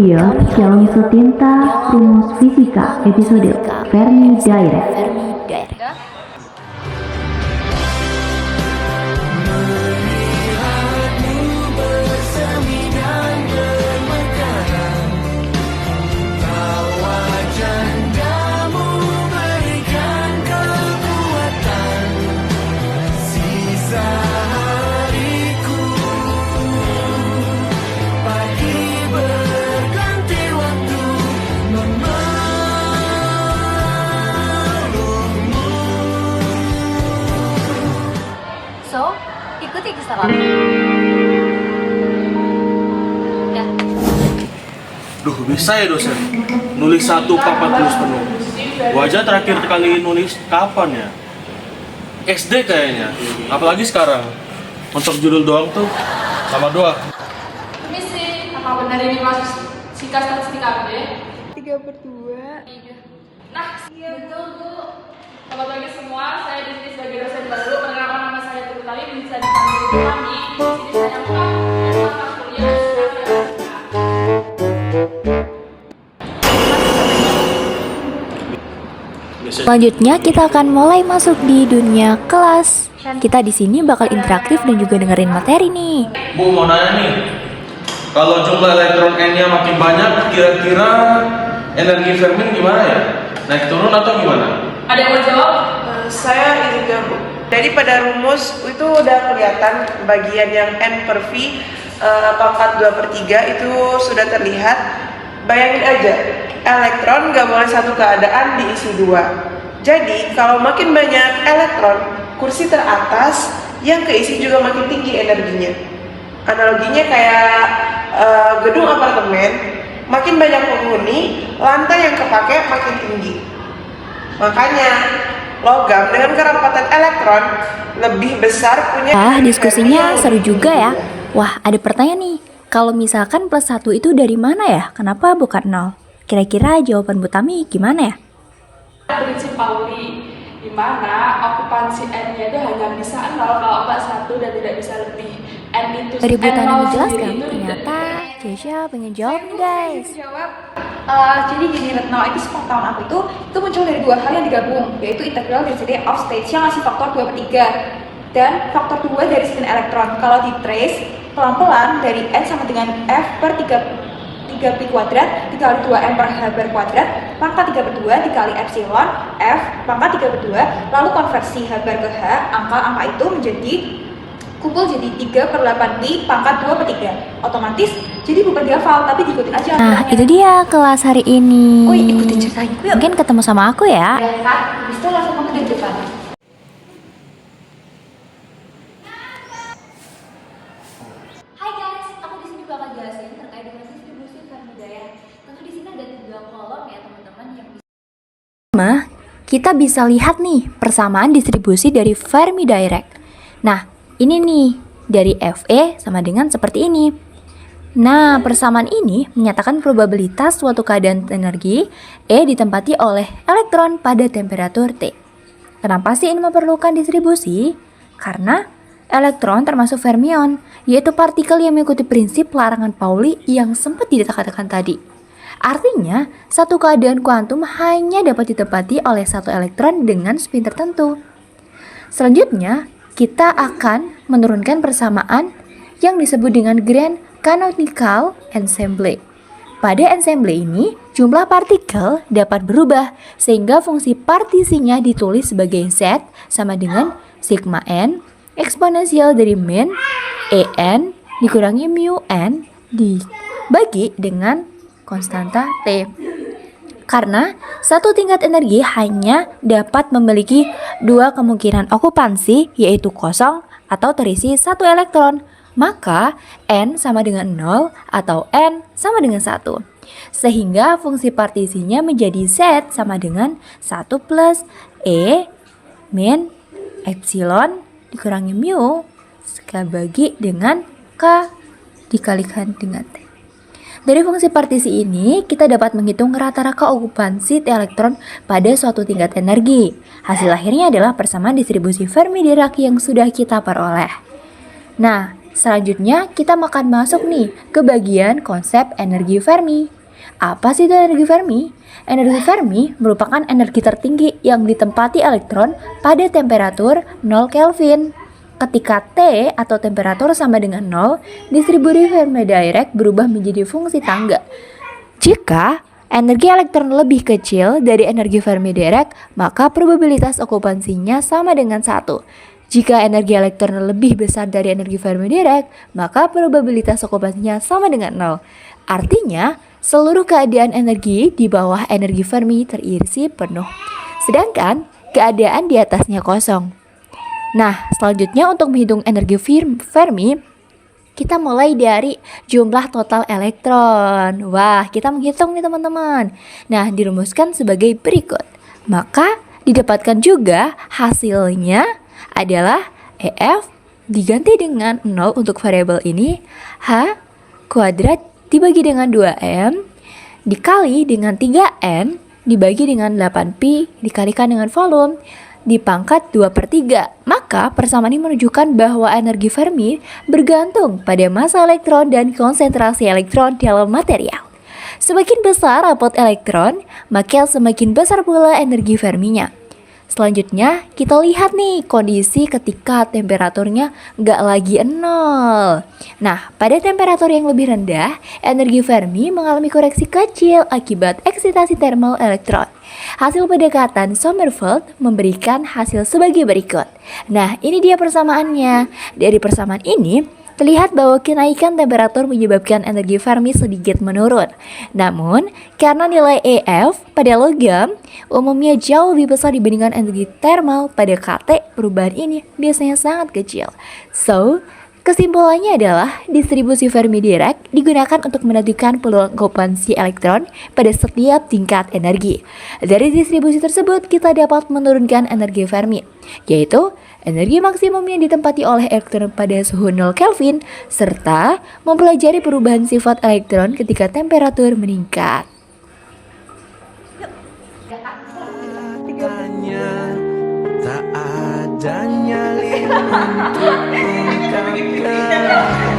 video Calon Sotinta Rumus Fisika episode Fermi Direct. So, ikuti kisah kami. Ya. Duh, bisa ya dosen? Nulis satu papan tulis penuh. Gua aja terakhir kali nulis kapan ya? SD kayaknya. Apalagi sekarang. Untuk judul doang tuh sama doa. Misi, apa benar ini masuk Fisika Statistika B? 3/2. Nah, iya betul Bu. Selamat pagi semua, saya di sini sebagai dosen baru. Perkenalkan nama saya Tutu Tali, bisa dipanggil kami. Di sini saya buka mata kuliah Statistika. Selanjutnya kita akan mulai masuk di dunia kelas. Kita di sini bakal interaktif dan juga dengerin materi nih. Bu, mau nanya nih. Kalau jumlah elektron N-nya makin banyak, kira-kira energi Fermi gimana ya? Naik turun atau gimana? Ada yang mau jawab? Saya ini Bu. Jadi pada rumus itu udah kelihatan bagian yang N per V pangkat 2/3 itu sudah terlihat. Bayangin aja, elektron nggak boleh satu keadaan diisi dua. Jadi kalau makin banyak elektron, kursi teratas yang keisi juga makin tinggi energinya. Analoginya kayak gedung apartemen, makin banyak penghuni, lantai yang kepake makin tinggi. Makanya logam dengan kerapatan elektron lebih besar punya Diskusinya seru juga ya. Wah, ada pertanyaan nih. Kalau misalkan plus 1 itu dari mana ya? Kenapa bukan 0? Kira-kira jawaban Bu Tami gimana ya? Prinsip Pauli, di mana okupansi N-nya itu hanya bisa 0 kalau enggak 1 dan tidak bisa lebih. N itu Dari Bu Tami N0 menjelaskan, sendiri itu ternyata Jesha pengen jawab nih guys. Jadi gini Retno, itu sepengetahuan aku itu muncul dari dua hal yang digabung, yaitu integral density of states yang ngasih faktor 2/3 dan faktor 2 dari spin elektron. Kalau di trace pelan-pelan dari N sama dengan F per 3pi kuadrat dikali 2M per H bar kuadrat pangkat 3/2 dikali epsilon F pangkat 3/2, lalu konversi H bar ke H, angka-angka itu menjadi kumpul jadi 3/8pi pangkat 2/3. Otomatis jadi bukan dihafal tapi diikutin aja. Nah, itu dia kelas hari ini. Ikutin ceritanya yuk. Mungkin ketemu sama aku ya. Ya kan, habis itu langsung kamu ke depan. Hai guys, aku di sini bakal jelasin terkait dengan distribusi Fermi Direct. Tentu di sini ada 3 kolom ya teman-teman yang bisa. Kita bisa lihat nih persamaan distribusi dari Fermi Direct. Nah, ini nih dari Fe sama dengan seperti ini. Nah, persamaan ini menyatakan probabilitas suatu keadaan energi E ditempati oleh elektron pada temperatur T. Kenapa sih ini memerlukan distribusi? Karena elektron termasuk fermion, yaitu partikel yang mengikuti prinsip larangan Pauli yang sempat dikatakan tadi. Artinya, satu keadaan kuantum hanya dapat ditempati oleh satu elektron dengan spin tertentu. Selanjutnya, kita akan menurunkan persamaan yang disebut dengan grand canonical ensemble. Pada ensemble ini, jumlah partikel dapat berubah sehingga fungsi partisinya ditulis sebagai Z sama dengan sigma n eksponensial dari min En dikurangi mu n dibagi dengan konstanta T. Karena satu tingkat energi hanya dapat memiliki dua kemungkinan okupansi, yaitu kosong atau terisi satu elektron, maka N sama dengan 0 atau N sama dengan 1. Sehingga fungsi partisinya menjadi Z sama dengan 1 plus E min epsilon dikurangi mu bagi dengan K dikalikan dengan T. Dari fungsi partisi ini, kita dapat menghitung rata-rata okupansi T elektron pada suatu tingkat energi. Hasil akhirnya adalah persamaan distribusi Fermi Dirac yang sudah kita peroleh. Nah, Selanjutnya kita makan masuk nih ke bagian konsep energi Fermi. Apa sih itu energi Fermi? Energi Fermi merupakan energi tertinggi yang ditempati elektron pada temperatur 0 Kelvin. Ketika T atau temperatur sama dengan 0, distribusi Fermi Dirac berubah menjadi fungsi tangga. Jika energi elektron lebih kecil dari energi Fermi Dirac, maka probabilitas okupansinya sama dengan 1. Jika energi elektron lebih besar dari energi Fermi Dirac, maka probabilitas okupansinya sama dengan 0. Artinya, seluruh keadaan energi di bawah energi Fermi terisi penuh, sedangkan keadaan di atasnya kosong. Nah, selanjutnya untuk menghitung energi Fermi, kita mulai dari jumlah total elektron. Wah, kita menghitung nih teman-teman. Nah, dirumuskan sebagai berikut. Maka, didapatkan juga hasilnya adalah EF diganti dengan 0 untuk variabel ini, H kuadrat dibagi dengan 2M dikali dengan 3N dibagi dengan 8Pi dikalikan dengan volume dipangkat 2/3. Maka persamaan ini menunjukkan bahwa energi Fermi bergantung pada massa elektron dan konsentrasi elektron dalam material. Semakin besar rapot elektron, maka semakin besar pula energi Ferminya. Selanjutnya kita lihat nih kondisi ketika temperaturnya nggak lagi 0. Nah, pada temperatur yang lebih rendah, energi Fermi mengalami koreksi kecil akibat eksitasi thermal elektron. Hasil pendekatan Sommerfeld memberikan hasil sebagai berikut. Nah, ini dia persamaannya. Dari persamaan ini, terlihat bahwa kenaikan temperatur menyebabkan energi Fermi sedikit menurun. Namun, karena nilai EF pada logam umumnya jauh lebih besar dibandingkan energi thermal pada KT, perubahan ini biasanya sangat kecil. So, kesimpulannya adalah distribusi Fermi Dirac digunakan untuk menentukan peluang okupansi elektron pada setiap tingkat energi. Dari distribusi tersebut, kita dapat menurunkan energi Fermi, yaitu energi maksimum yang ditempati oleh elektron pada suhu 0 Kelvin, serta mempelajari perubahan sifat elektron ketika temperatur meningkat. Tak ada nyali untuk ungkapkan